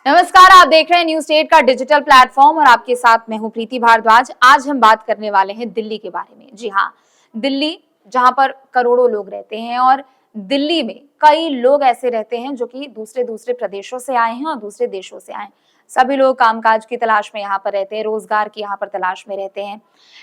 नमस्कार, आप देख रहे हैं न्यूज 8 का डिजिटल प्लेटफॉर्म और आपके साथ मैं हूं प्रीति भारद्वाज। आज हम बात करने वाले हैं दिल्ली के बारे में। जी हाँ, दिल्ली जहां पर करोड़ों लोग रहते हैं और दिल्ली में कई लोग ऐसे रहते हैं जो कि दूसरे दूसरे प्रदेशों से आए हैं और दूसरे देशों से आए हैं। सभी लोग कामकाज की तलाश में यहाँ पर रहते हैं, रोजगार की यहाँ पर तलाश में रहते हैं।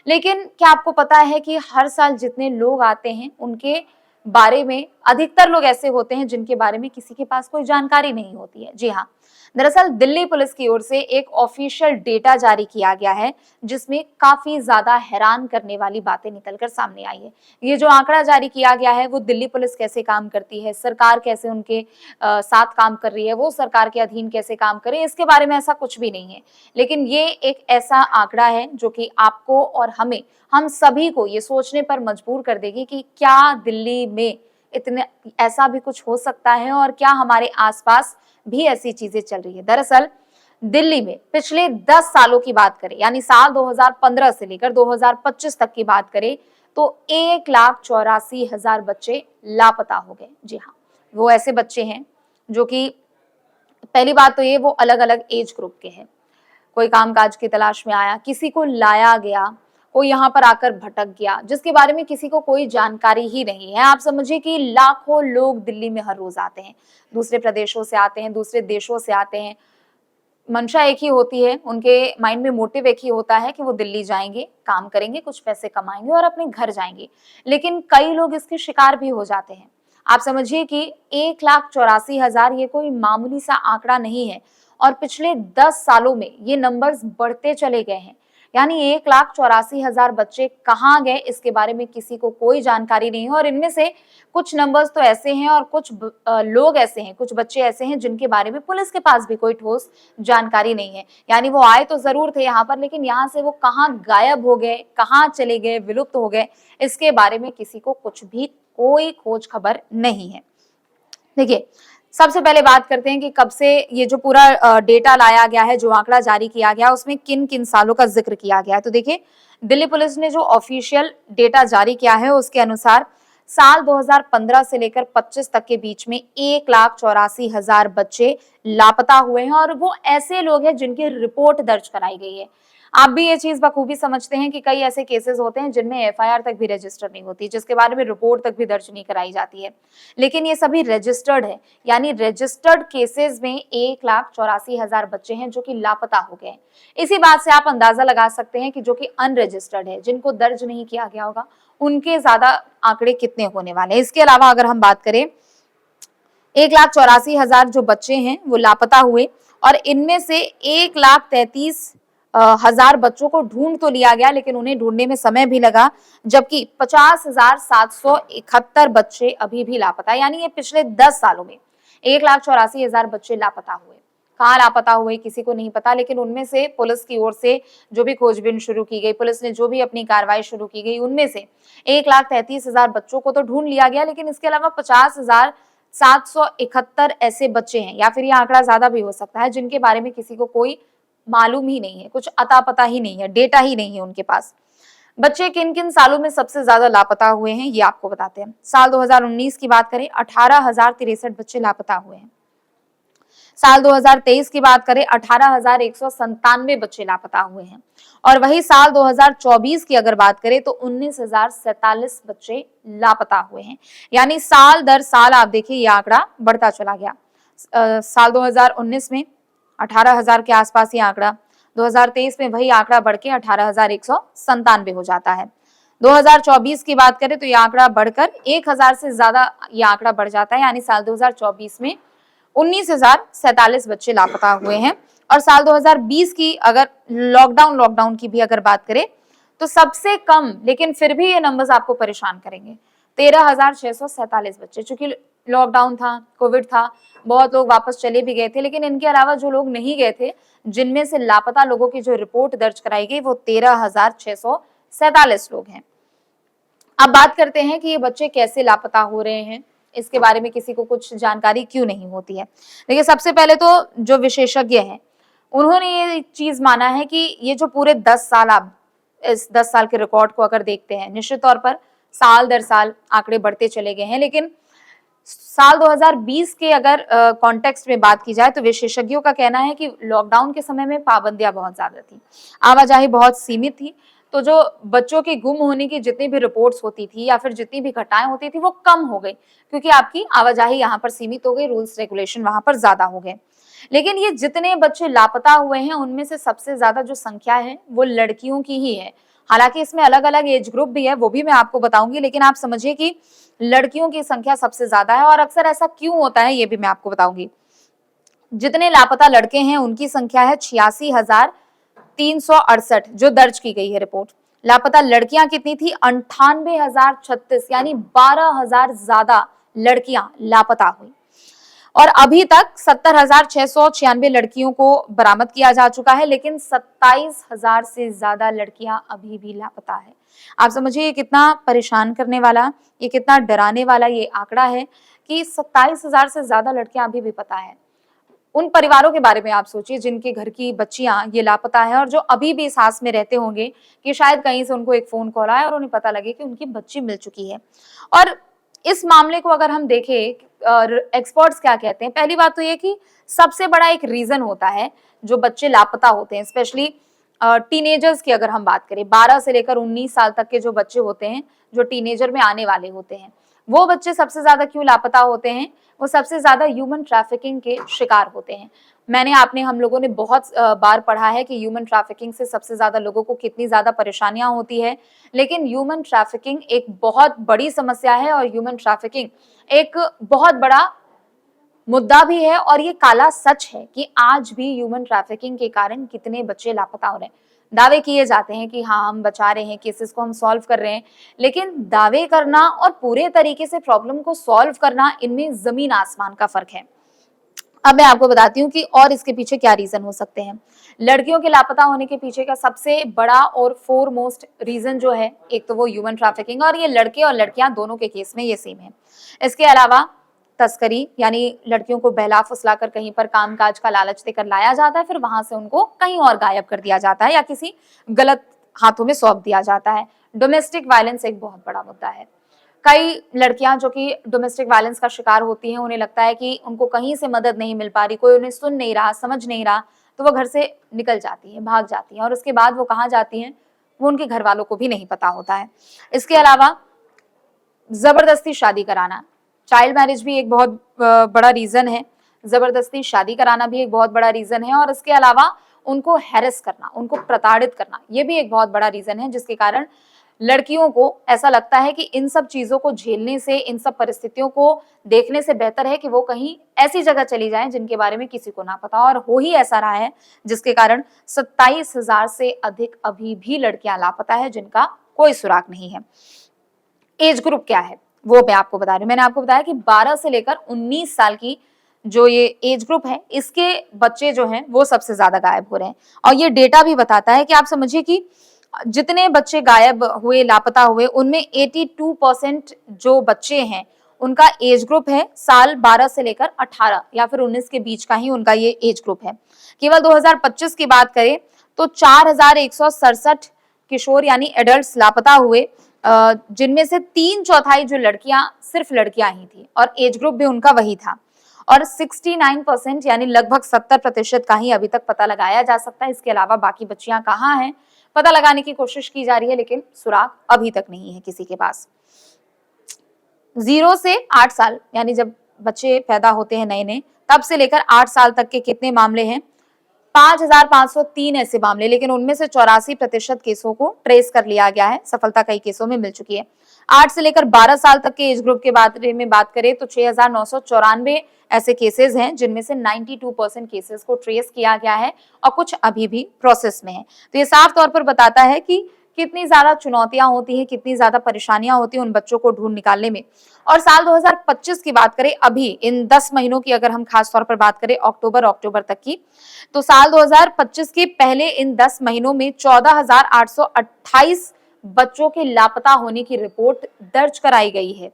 लेकिन क्या आपको पता है कि हर साल जितने लोग आते हैं उनके बारे में अधिकतर लोग ऐसे होते हैं जिनके बारे में किसी के पास कोई जानकारी नहीं होती है। जी हाँ, दरअसल दिल्ली पुलिस की ओर से एक ऑफिशियल डेटा जारी किया गया है जिसमें काफी ज्यादा हैरान करने वाली बातें निकलकर सामने आई है। ये जो आंकड़ा जारी किया गया है वो दिल्ली पुलिस कैसे काम करती है, सरकार कैसे उनके साथ काम कर रही है, वो सरकार के अधीन कैसे काम करे, इसके बारे में ऐसा कुछ भी नहीं है। लेकिन ये एक ऐसा आंकड़ा है जो कि आपको और हमें, हम सभी को ये सोचने पर मजबूर कर देगी कि क्या दिल्ली में इतने ऐसा भी कुछ हो सकता है और क्या हमारे आसपास भी ऐसी चीजें चल रही है। दरअसल दिल्ली में पिछले 10 सालों की बात करें, यानी साल 2015 से लेकर 2025 तक की बात करें, तो 1,84,000 बच्चे लापता हो गए। जी हाँ, वो ऐसे बच्चे हैं जो कि पहली बात तो ये वो अलग अलग एज ग्रुप के हैं। कोई कामकाज की तलाश में आया, किसी को लाया गया, कोई यहाँ पर आकर भटक गया, जिसके बारे में किसी को कोई जानकारी ही नहीं है। आप समझिए कि लाखों लोग दिल्ली में हर रोज आते हैं, दूसरे प्रदेशों से आते हैं, दूसरे देशों से आते हैं। मंशा एक ही होती है, उनके माइंड में मोटिव एक ही होता है कि वो दिल्ली जाएंगे, काम करेंगे, कुछ पैसे कमाएंगे और अपने घर जाएंगे। लेकिन कई लोग इसके शिकार भी हो जाते हैं। आप समझिए कि 1,84,000 ये कोई मामूली सा आंकड़ा नहीं है और पिछले 10 सालों में ये नंबर्स बढ़ते चले गए हैं। यानी 1,84,000 बच्चे कहाँ गए इसके बारे में किसी को कोई जानकारी नहीं है और इनमें से कुछ नंबर्स तो ऐसे हैं और कुछ लोग ऐसे हैं, कुछ बच्चे ऐसे हैं जिनके बारे में पुलिस के पास भी कोई ठोस जानकारी नहीं है। यानी वो आए तो जरूर थे यहाँ पर, लेकिन यहाँ से वो कहाँ गायब हो गए, कहाँ चले गए, विलुप्त हो गए, इसके बारे में किसी को कुछ भी कोई खोज खबर नहीं है। देखिए, सबसे पहले बात करते हैं कि कब से ये जो पूरा डेटा लाया गया है, जो आंकड़ा जारी किया गया, उसमें किन किन सालों का जिक्र किया गया है। तो देखिए, दिल्ली पुलिस ने जो ऑफिशियल डेटा जारी किया है उसके अनुसार साल 2015 से लेकर 25 तक के बीच में 1,84,000 बच्चे लापता हुए हैं और वो ऐसे लोग हैं जिनकी रिपोर्ट दर्ज कराई गई है। आप भी ये चीज बखूबी समझते हैं कि कई ऐसे केसेस होते हैं जिनमें एफआईआर तक भी रजिस्टर नहीं होती, जिसके बारे में रिपोर्ट तक भी दर्ज नहीं कराई जाती है, लेकिन ये सभी रजिस्टर्ड है। यानी रजिस्टर्ड केसेस में 1,84,000 बच्चे हैं जो कि लापता हो गए। इसी बात से आप अंदाजा लगा सकते हैं कि जो कि अनरजिस्टर्ड है, जिनको दर्ज नहीं किया गया होगा, उनके ज्यादा आंकड़े कितने होने वाले हैं। इसके अलावा अगर हम बात करें, 1,84,000 जो बच्चे हैं वो लापता हुए और इनमें से 1,33,000 बच्चों को ढूंढ तो लिया गया, लेकिन उन्हें ढूंढने में समय भी लगा, जबकि 50,771 बच्चे अभी भी लापता। यानी ये पिछले 10 सालों में 1,84,000 बच्चे लापता हुए। कहाँ लापता हुए किसी को नहीं पता, लेकिन उनमें से पुलिस की ओर से जो भी खोजबीन शुरू की गई, पुलिस ने जो भी अपनी कार्रवाई शुरू की गई, उनमें से 1,33,000 बच्चों को तो ढूंढ लिया गया, लेकिन इसके अलावा 50,771 ऐसे बच्चे हैं, या फिर ये आंकड़ा ज्यादा भी हो सकता है, जिनके बारे में किसी को कोई मालूम ही नहीं है, कुछ अता पता ही नहीं है, डेटा ही नहीं है उनके पास। बच्चे किन किन सालों में सबसे ज्यादा लापता हुए हैं ये आपको बताते हैं। साल 2019 की बात करें, 18,063 बच्चे लापता हुए हैं। साल 2023 की बात करें, 18,197 बच्चे लापता हुए हैं। और वही साल 2024 की अगर बात करें तो 19,047 बच्चे लापता हुए हैं। यानी साल दर साल आप देखिए ये आंकड़ा बढ़ता चला गया। साल 2019 में 18,000 के आसपास ये आंकड़ा, 2023 में वही आंकड़ा बढ़ के 18,197 हो जाता है। 2024 की बात करें तो ये आंकड़ा बढ़कर 1,000 से ज्यादा ये आंकड़ा बढ़ जाता है। यानी साल 2024 में 19,047 बच्चे लापता हुए हैं। और साल 2020 की अगर लॉकडाउन की भी अगर बात करें तो सबसे कम, लेकिन फिर भी ये नंबर्स आपको परेशान करेंगे, 13,647 बच्चे। चूंकि लॉकडाउन था, कोविड था, बहुत लोग वापस चले भी गए थे, लेकिन इनके अलावा जो लोग नहीं गए थे, जिनमें से लापता लोगों की जो रिपोर्ट दर्ज कराई गई वो 13,647 लोग हैं। अब बात करते हैं कि ये बच्चे कैसे लापता हो रहे हैं, इसके बारे में किसी को कुछ जानकारी क्यों नहीं होती है। देखिए, सबसे पहले तो जो विशेषज्ञ हैं उन्होंने ये चीज माना है कि ये जो पूरे 10 साल, आप इस 10 साल के रिकॉर्ड को अगर देखते हैं, निश्चित तौर पर साल दर साल आंकड़े बढ़ते चले गए हैं, लेकिन साल 2020 के अगर कॉन्टेक्स्ट में बात की जाए तो विशेषज्ञों का कहना है कि लॉकडाउन के समय में पाबंदियां बहुत ज्यादा थी, आवाजाही बहुत सीमित थी, तो जो बच्चों के गुम होने की जितनी भी रिपोर्ट्स होती थी या फिर जितनी भी घटनाएं होती थी वो कम हो गई, क्योंकि आपकी आवाजाही यहाँ पर सीमित हो गई, रूल्स रेगुलेशन वहां पर ज्यादा हो गए। लेकिन ये जितने बच्चे लापता हुए हैं उनमें से सबसे ज्यादा जो संख्या है वो लड़कियों की ही है। हालांकि इसमें अलग अलग एज ग्रुप भी है, वो भी मैं आपको बताऊंगी, लेकिन आप समझिए कि लड़कियों की संख्या सबसे ज्यादा है। और अक्सर ऐसा क्यों होता है ये भी मैं आपको बताऊंगी। जितने लापता लड़के हैं उनकी संख्या है 86,368 जो दर्ज की गई है रिपोर्ट। लापता लड़कियां कितनी थी? 98,036, यानी 12,000 ज्यादा लड़कियां लापता हुई। और अभी तक 70,696 लड़कियों को बरामद किया जा चुका है, लेकिन 27,000 से ज्यादा लड़कियां अभी भी लापता है। आप समझिए ये कितना परेशान करने वाला, ये कितना डराने वाला ये आंकड़ा है कि 27,000 से ज्यादा लड़कियां अभी भी पता है। उन परिवारों के बारे में आप सोचिए जिनके घर की बच्चियां ये लापता है और जो अभी भी इस आस में रहते होंगे कि शायद कहीं से उनको एक फोन कॉल आया और उन्हें पता लगे कि उनकी बच्ची मिल चुकी है। और इस मामले को अगर हम देखें, एक्सपर्ट्स क्या कहते हैं, पहली बात तो ये कि सबसे बड़ा एक रीजन होता है जो बच्चे लापता होते हैं, स्पेशली टीनेजर्स की अगर हम बात करें, 12 से लेकर 19 साल तक के जो बच्चे होते हैं, जो टीनेजर में आने वाले होते हैं, वो बच्चे सबसे ज्यादा क्यों लापता होते हैं? वो सबसे ज्यादा ह्यूमन ट्रैफिकिंग के शिकार होते हैं। मैंने आपने हम लोगों ने बहुत बार पढ़ा है कि ह्यूमन ट्रैफिकिंग से सबसे ज्यादा लोगों को कितनी ज्यादा परेशानियां होती है, लेकिन ह्यूमन ट्रैफिकिंग एक बहुत बड़ी समस्या है और ह्यूमन ट्रैफिकिंग एक बहुत बड़ा मुद्दा भी है। और ये काला सच है कि आज भी ह्यूमन ट्रैफिकिंग के कारण कितने बच्चे लापता हो रहे हैं। दावे किए जाते हैं कि हाँ हम बचा रहे हैं, केसेस को हम सॉल्व कर रहे हैं, लेकिन दावे करना और पूरे तरीके से प्रॉब्लम को सॉल्व करना, इनमें जमीन आसमान का फर्क है। अब मैं आपको बताती हूँ कि और इसके पीछे क्या रीजन हो सकते हैं। लड़कियों के लापता होने के पीछे का सबसे बड़ा और फोरमोस्ट रीजन जो है, एक तो वो ह्यूमन ट्रैफिकिंग, और ये लड़के और लड़कियां दोनों के केस में ये सेम है। इसके अलावा तस्करी, यानी लड़कियों को बहला फुसलाकर कहीं पर कामकाज का लालच देकर लाया जाता है, फिर वहां से उनको कहीं और गायब कर दिया जाता है या किसी गलत हाथों में सौंप दिया जाता है। डोमेस्टिक वायलेंस एक बहुत बड़ा मुद्दा है। कई लड़कियां जो कि डोमेस्टिक वायलेंस का शिकार होती हैं, उन्हें लगता है कि उनको कहीं से मदद नहीं मिल पा रही, कोई उन्हें सुन नहीं रहा, समझ नहीं रहा, तो वो घर से निकल जाती हैं, भाग जाती हैं, और उसके बाद वो कहाँ जाती हैं वो उनके घर वालों को भी नहीं पता होता है। इसके अलावा जबरदस्ती शादी कराना, चाइल्ड मैरिज भी एक बहुत बड़ा रीजन है। जबरदस्ती शादी कराना भी एक बहुत बड़ा रीजन है। और इसके अलावा उनको हैरेस करना, उनको प्रताड़ित करना, ये भी एक बहुत बड़ा रीजन है, जिसके कारण लड़कियों को ऐसा लगता है कि इन सब चीजों को झेलने से, इन सब परिस्थितियों को देखने से बेहतर है कि वो कहीं ऐसी जगह चली जाएं जिनके बारे में किसी को ना पता। और हो ही ऐसा रहा है, जिसके कारण 27,000 से अधिक अभी भी लड़कियां लापता है जिनका कोई सुराग नहीं है। एज ग्रुप क्या है वो मैं आपको बता रही हूँ। मैंने आपको बताया कि 12 से लेकर 19 साल की जो ये एज ग्रुप है, इसके बच्चे जो हैं वो सबसे ज्यादा गायब हो रहे हैं। और ये डेटा भी बताता है कि आप समझिए कि जितने बच्चे गायब हुए, लापता हुए, उनमें 82% जो बच्चे हैं उनका एज ग्रुप है साल 12 से लेकर 18 या फिर 19 के बीच का ही उनका ये एज ग्रुप है। केवल 2025 की बात करें तो 4,167 किशोर यानी एडल्ट्स लापता हुए, जिनमें से 3/4 जो लड़कियां, सिर्फ लड़कियां ही थी, और एज ग्रुप भी उनका वही था। और 69% यानी लगभग 70% का ही अभी तक पता लगाया जा सकता है। इसके अलावा बाकी बच्चियां कहाँ हैं पता लगाने की कोशिश की जा रही है, लेकिन सुराग अभी तक नहीं है किसी के पास। 0 से 8 साल यानी जब बच्चे पैदा होते हैं नए नए, तब से लेकर 8 साल तक के कितने मामले हैं? 5,503 ऐसे मामले, लेकिन उनमें से 84% केसों को ट्रेस कर लिया गया है, सफलता कई केसों में मिल चुकी है। 8 से लेकर 12 साल तक के एज ग्रुप के बारे में बात करें तो 6,994 ऐसे केसेस हैं, जिनमें से 92% केसेस को ट्रेस किया गया है और कुछ अभी भी प्रोसेस में है। तो ये साफ तौर पर बताता है कि कितनी ज्यादा चुनौतियां होती हैं, कितनी ज्यादा परेशानियां होती हैं उन बच्चों को ढूंढ निकालने में। और साल 2025 की बात करें, अभी इन 10 महीनों की अगर हम खास तौर पर बात करें अक्टूबर तक की, तो साल 2025 के पहले इन 10 महीनों में 14,828 बच्चों के लापता होने की रिपोर्ट दर्ज कराई गई है।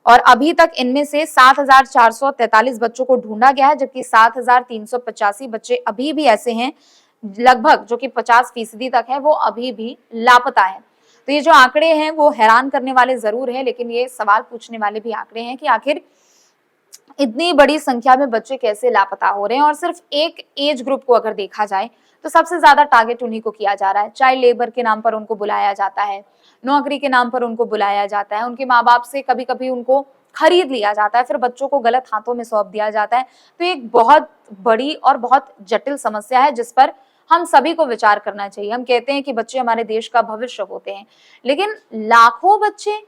और अभी तक इनमें से 7,443 बच्चों को ढूंढा गया है, जबकि 7,385 बच्चे अभी भी ऐसे हैं, लगभग जो कि 50% तक है, वो अभी भी लापता है। तो ये जो आंकड़े हैं वो हैरान करने वाले जरूर हैं, लेकिन ये सवाल पूछने वाले भी आंकड़े हैं कि आखिर इतनी बड़ी संख्या में बच्चे कैसे लापता हो रहे हैं। और सिर्फ एक एज ग्रुप को अगर देखा जाए तो सबसे ज्यादा टारगेट उन्हीं को किया जा रहा है। चाइल्ड लेबर के नाम पर उनको बुलाया जाता है, नौकरी के नाम पर उनको बुलाया जाता है, उनके माँ बाप से कभी कभी उनको खरीद लिया जाता है, फिर बच्चों को गलत हाथों में सौंप दिया जाता है। तो एक बहुत बड़ी और बहुत जटिल समस्या है जिस पर हम सभी को विचार करना चाहिए। हम कहते हैं कि बच्चे हमारे देश का भविष्य होते हैं, लेकिन लाखों बच्चे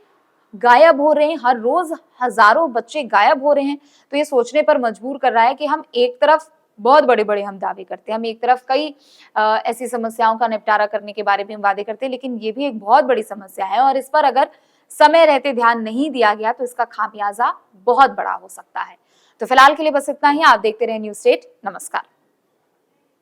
गायब हो रहे हैं, हर रोज हजारों बच्चे गायब हो रहे हैं। तो ये सोचने पर मजबूर कर रहा है कि हम एक तरफ बहुत बड़े बड़े हम दावे करते हैं, हम एक तरफ कई ऐसी समस्याओं का निपटारा करने के बारे में हम वादे करते हैं, लेकिन ये भी एक बहुत बड़ी समस्या है और इस पर अगर समय रहते ध्यान नहीं दिया गया तो इसका खामियाजा बहुत बड़ा हो सकता है। तो फिलहाल के लिए बस इतना ही। आप देखते रहे न्यूज स्टेट। नमस्कार।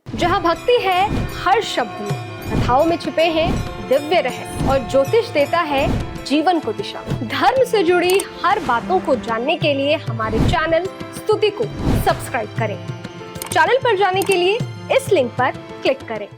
जहां भक्ति है हर शब्द में, कथाओं में छुपे हैं दिव्य रहस्य और ज्योतिष देता है जीवन को दिशा। धर्म से जुड़ी हर बातों को जानने के लिए हमारे चैनल स्तुति को सब्सक्राइब करें। चैनल पर जाने के लिए इस लिंक पर क्लिक करें।